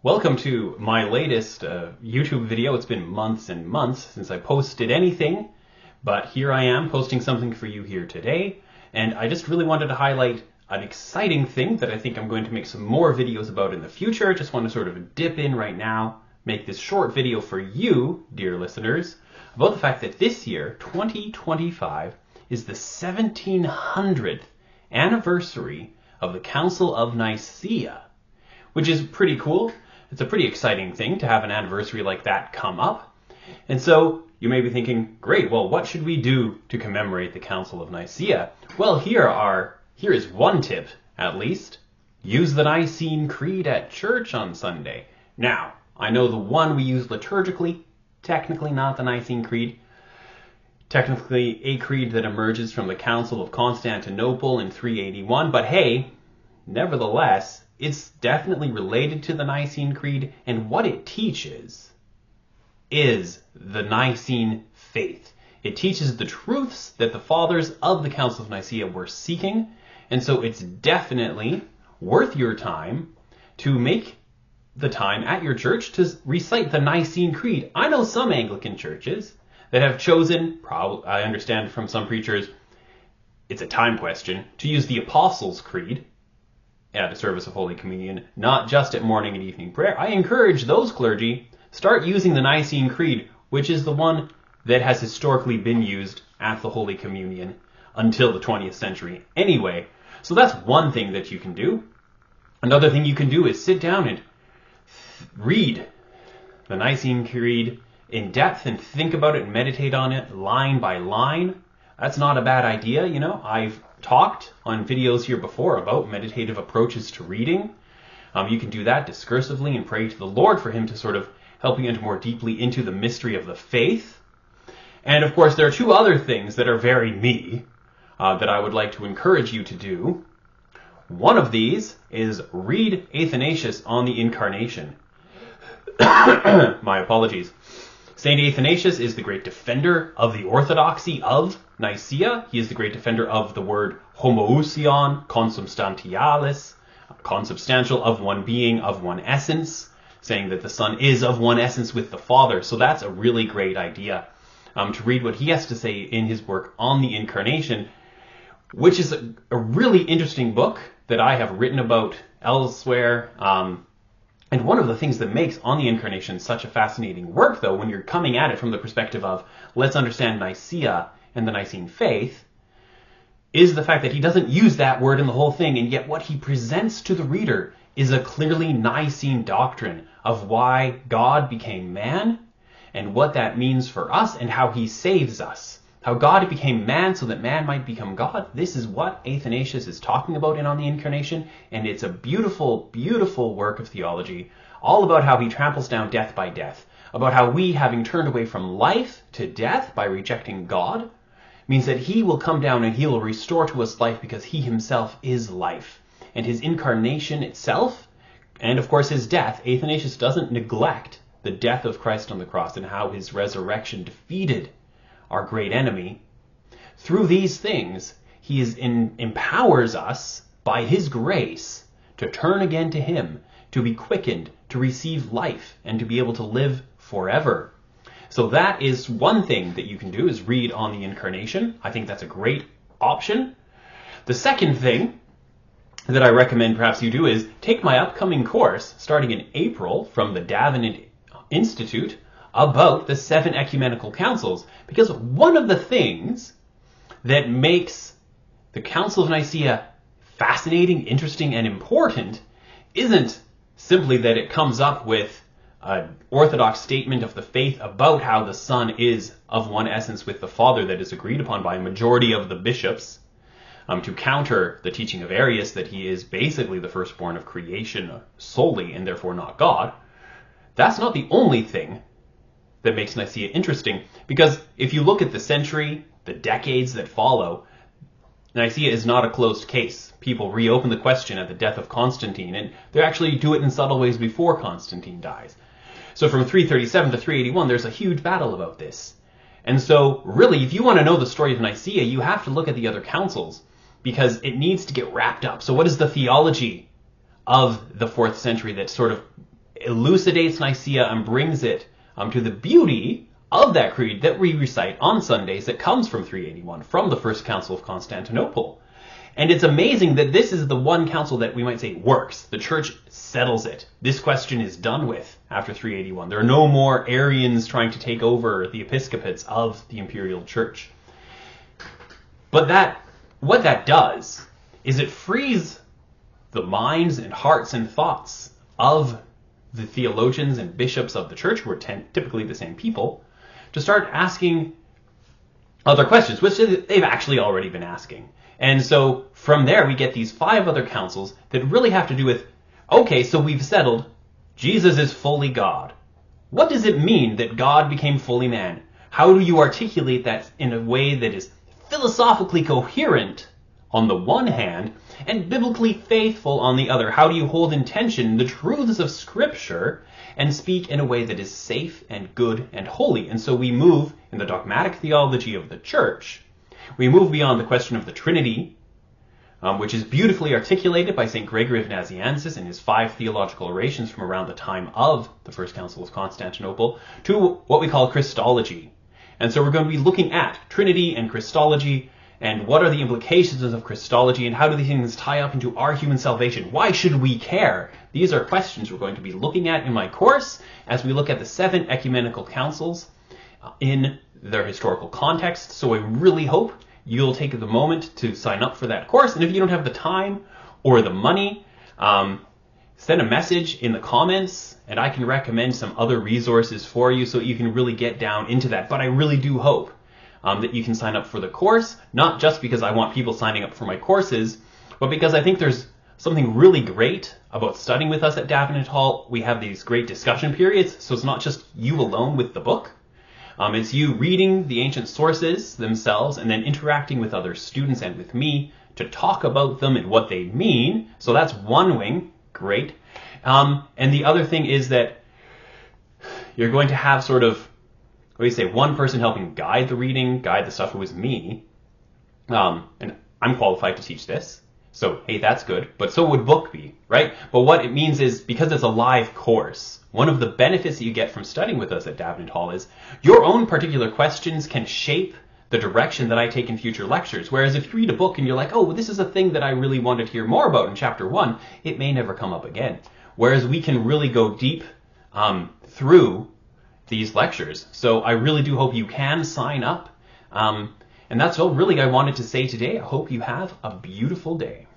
Welcome to my latest YouTube video. It's been months and months since I posted anything, but here I am posting something for you here today. And I just really wanted to highlight an exciting thing that I think I'm going to make some more videos about in the future. Just want to sort of dip in right now, make this short video for you, dear listeners, about the fact that this year, 2025, is the 1700th anniversary of the Council of Nicaea, which is pretty cool. It's a pretty exciting thing to have an anniversary like that come up. And so you may be thinking, great, well, what should we do to commemorate the Council of Nicaea? Well, here is one tip, at least. Use the Nicene Creed at church on Sunday. Now, I know the one we use liturgically, technically not the Nicene Creed. Technically a creed that emerges from the Council of Constantinople in 381, but hey, nevertheless, it's definitely related to the Nicene Creed, and what it teaches is the Nicene faith. It teaches the truths that the fathers of the Council of Nicaea were seeking, and so it's definitely worth your time to make the time at your church to recite the Nicene Creed. I know some Anglican churches that have chosen, I understand from some preachers, it's a time question, to use the Apostles' Creed at a service of Holy Communion, not just at morning and evening prayer. I encourage those clergy, start using the Nicene Creed, which is the one that has historically been used at the Holy Communion until the 20th century anyway. So that's one thing that you can do. Another thing you can do is sit down and read the Nicene Creed in depth and think about it and meditate on it line by line. That's not a bad idea, you know. I've talked on videos here before about meditative approaches to reading. You can do that discursively and pray to the Lord for him to sort of help you enter more deeply into the mystery of the faith. And of course, there are two other things that are very me that I would like to encourage you to do. One of these is read Athanasius on the Incarnation. My apologies. Saint Athanasius is the great defender of the orthodoxy of Nicaea. He is the great defender of the word homoousion, consubstantialis, consubstantial, of one being, of one essence, saying that the Son is of one essence with the Father. So that's a really great idea to read what he has to say in his work on the Incarnation, which is a really interesting book that I have written about elsewhere. And one of the things that makes On the Incarnation such a fascinating work, though, when you're coming at it from the perspective of let's understand Nicaea and the Nicene faith, is the fact that he doesn't use that word in the whole thing, and yet what he presents to the reader is a clearly Nicene doctrine of why God became man and what that means for us and how he saves us. How God became man so that man might become God. This is what Athanasius is talking about in On the Incarnation, and it's a beautiful, beautiful work of theology, all about how he tramples down death by death, about how we, having turned away from life to death by rejecting God, means that he will come down and he will restore to us life because he himself is life. And his incarnation itself, and of course his death, Athanasius doesn't neglect the death of Christ on the cross and how his resurrection defeated our great enemy. Through these things, he empowers us by his grace to turn again to him, to be quickened, to receive life, and to be able to live forever. So that is one thing that you can do, is read On the Incarnation. I think that's a great option. The second thing that I recommend perhaps you do is take my upcoming course starting in April from the Davenant Institute about the 7 ecumenical councils, because one of the things that makes the Council of Nicaea fascinating, interesting, and important isn't simply that it comes up with an orthodox statement of the faith about how the Son is of one essence with the Father that is agreed upon by a majority of the bishops, to counter the teaching of Arius that he is basically the firstborn of creation solely and therefore not God. That's not the only thing that makes Nicaea interesting, because if you look at the century, the decades that follow, Nicaea is not a closed case. People reopen the question at the death of Constantine, and they actually do it in subtle ways before Constantine dies. So from 337 to 381, there's a huge battle about this. And so really, if you want to know the story of Nicaea, you have to look at the other councils, because it needs to get wrapped up. So what is the theology of the 4th century that sort of elucidates Nicaea and brings it to the beauty of that creed that we recite on Sundays that comes from 381, from the First Council of Constantinople. And it's amazing that this is the one council that we might say works. The church settles it. This question is done with after 381. There are no more Arians trying to take over the episcopates of the imperial church. But what that does is it frees the minds and hearts and thoughts of the theologians and bishops of the church, who are typically the same people, to start asking other questions, which they've actually already been asking. And so from there, we get these 5 other councils that really have to do with, okay, so we've settled Jesus is fully God. What does it mean that God became fully man? How do you articulate that in a way that is philosophically coherent on the one hand and biblically faithful on the other? How do you hold in tension the truths of Scripture and speak in a way that is safe and good and holy? And so we move in the dogmatic theology of the church. We move beyond the question of the Trinity, which is beautifully articulated by St. Gregory of Nazianzus in his 5 theological orations from around the time of the First Council of Constantinople, to what we call Christology. And so we're going to be looking at Trinity and Christology, and what are the implications of Christology, and how do these things tie up into our human salvation? Why should we care? These are questions we're going to be looking at in my course as we look at the 7 ecumenical councils in their historical context. So I really hope you'll take the moment to sign up for that course. And if you don't have the time or the money, send a message in the comments and I can recommend some other resources for you so you can really get down into that. But I really do hope that you can sign up for the course, not just because I want people signing up for my courses, but because I think there's something really great about studying with us at Davenant Hall. We have these great discussion periods, so it's not just you alone with the book. It's you reading the ancient sources themselves and then interacting with other students and with me to talk about them and what they mean. So that's one wing. Great. And the other thing is that you're going to have sort of, what do you say, one person helping guide the reading, guide the stuff. It was me. And I'm qualified to teach this. So, hey, that's good. But so would book be, right? But what it means is, because it's a live course, one of the benefits that you get from studying with us at Davenant Hall is your own particular questions can shape the direction that I take in future lectures. Whereas if you read a book and you're like, oh, well, this is a thing that I really wanted to hear more about in chapter 1, it may never come up again. Whereas we can really go deep through these lectures. So I really do hope you can sign up. And that's all really I wanted to say today. I hope you have a beautiful day.